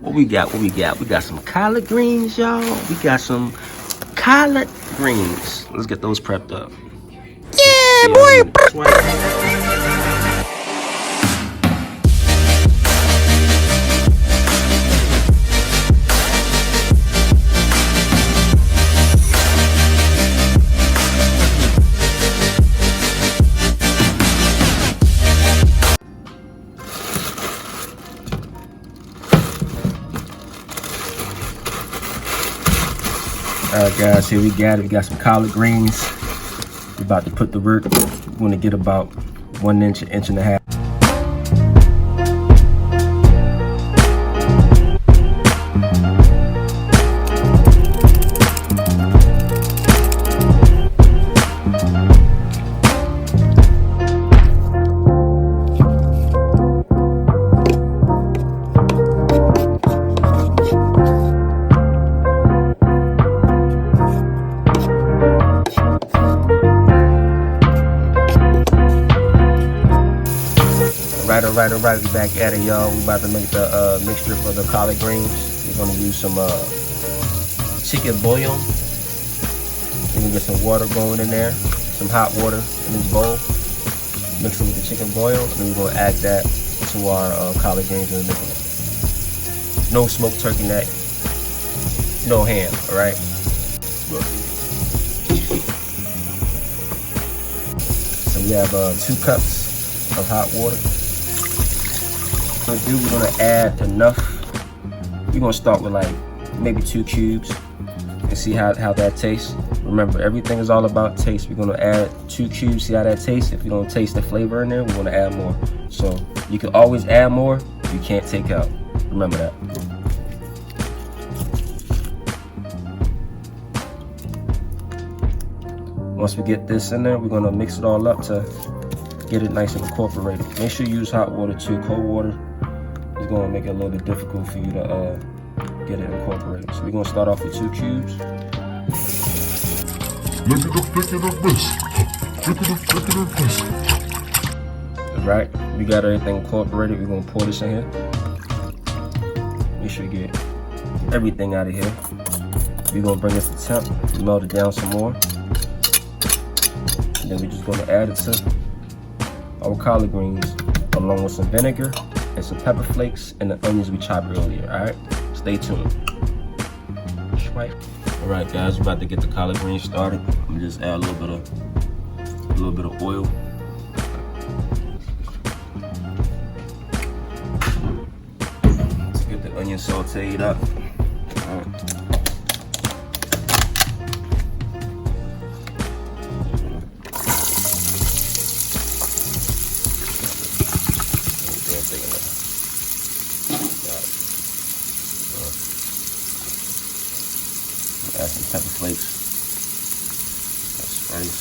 What we got? We got some collard greens, y'all. We got some collard greens. Let's get those prepped up. Yeah, boy. Alright guys, here we got it. We got some collard greens. We're about to put the work. We're gonna get about 1 inch, 1.5 inches. Alright, we back at it, y'all. We about to make the mixture for the collard greens. We're gonna use some chicken bouillon. We're gonna get some water going in there, some hot water in this bowl. Mix it with the chicken bouillon, and then we're gonna add that to our collard greens in the middle. No smoked turkey neck, no ham, alright? So we have 2 cups of hot water. So we're gonna add enough. We're gonna start with like maybe 2 cubes and see how that tastes. Remember, everything is all about taste. We're gonna add 2 cubes, see how that tastes. If you don't taste the flavor in there, we're gonna add more. So you can always add more, you can't take out. Remember that. Once we get this in there, we're gonna mix it all up to get it nice and incorporated. Make sure you use hot water too. Cold water is going to make it a little bit difficult for you to get it incorporated. So we're going to start off with 2 cubes. Alright, we got everything incorporated. We're going to pour this in here. Make sure you get everything out of here. We're going to bring this to temp, melt it down some more. And then we're just going to add it to our collard greens, along with some vinegar and some pepper flakes and the onions we chopped earlier. All right, stay tuned. All right, guys, we're about to get the collard greens started. I'm gonna just add a little bit of oil. To get the onion sauteed up. All right. Add some pepper flakes, spice.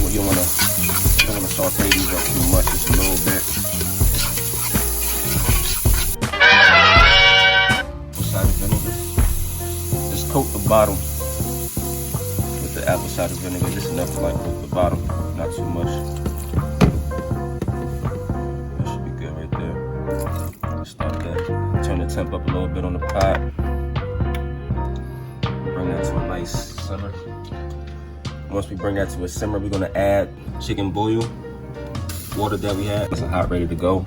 You don't want to saute these up too much, just a little bit. Apple cider vinegar. Just coat the bottom with the apple cider vinegar, just enough to like coat the bottom. Not too much. That should be good right there. Start that. Turn the temp up a little bit on the pot. Bring that to a nice simmer. Once we bring that to a simmer, we're gonna add chicken bouillon, water that we had. It's hot, ready to go.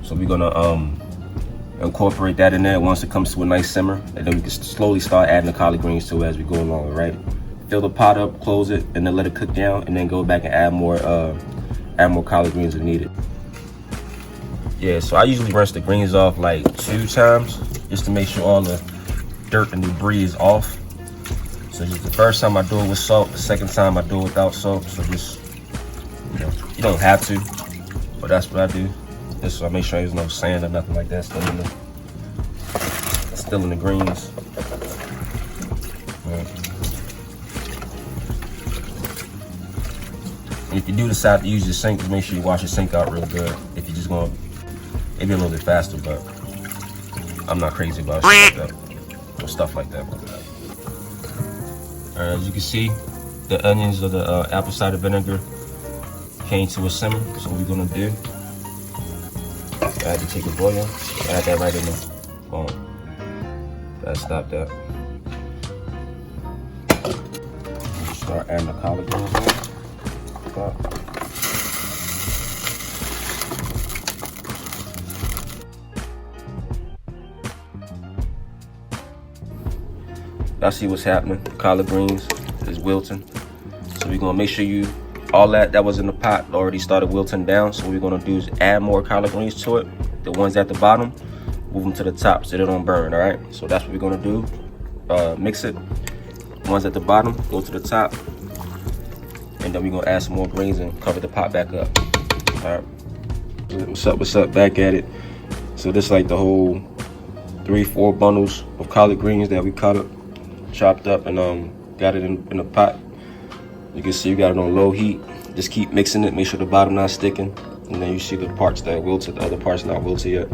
So we're gonna incorporate that in there once it comes to a nice simmer, and then we can slowly start adding the collard greens to it as we go along, right? Fill the pot up, close it, and then let it cook down, and then go back and add more collard greens if needed. Yeah, so I usually rinse the greens off like 2 times, just to make sure all the dirt and debris is off. So just the first time I do it with salt, the second time I do it without salt. So just, you don't have to, but that's what I do. Just so I make sure there's no sand or nothing like that still in the greens. Right. And if you do decide to use your sink, just make sure you wash your sink out real good. If you're just going, maybe a little bit faster, but I'm not crazy about stuff like that. As you can see, the onions of the apple cider vinegar came to a simmer. So what we're gonna do, add the chicken bouillon, add that right in there. Boom. Gotta stop that. Start adding the collard greens in. Stop. Y'all see what's happening. Collard greens is wilting. So we're gonna make sure all that was in the pot already started wilting down. So what we're gonna do is add more collard greens to it. The ones at the bottom, move them to the top so they don't burn, all right? So that's what we're gonna do. Mix it. The ones at the bottom, go to the top. And then we're gonna add some more greens and cover the pot back up, all right? What's up, back at it. So this is like the whole 3-4 bundles of collard greens that we chopped up and got it in a pot. You can see you got it on low heat. Just keep mixing it, make sure the bottom not sticking. And then you see the parts that wilted, the other parts not wilted yet,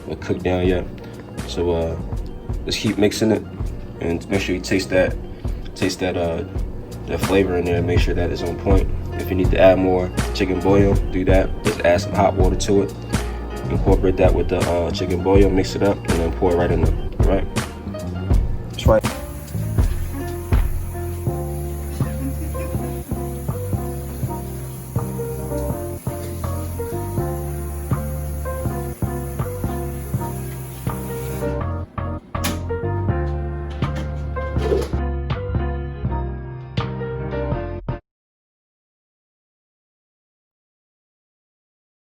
or cooked down yet. So just keep mixing it and make sure you taste that flavor in there and make sure that it's on point. If you need to add more chicken bouillon, do that. Just add some hot water to it. Incorporate that with the chicken bouillon, mix it up, and then pour it right in there, all right? That's right.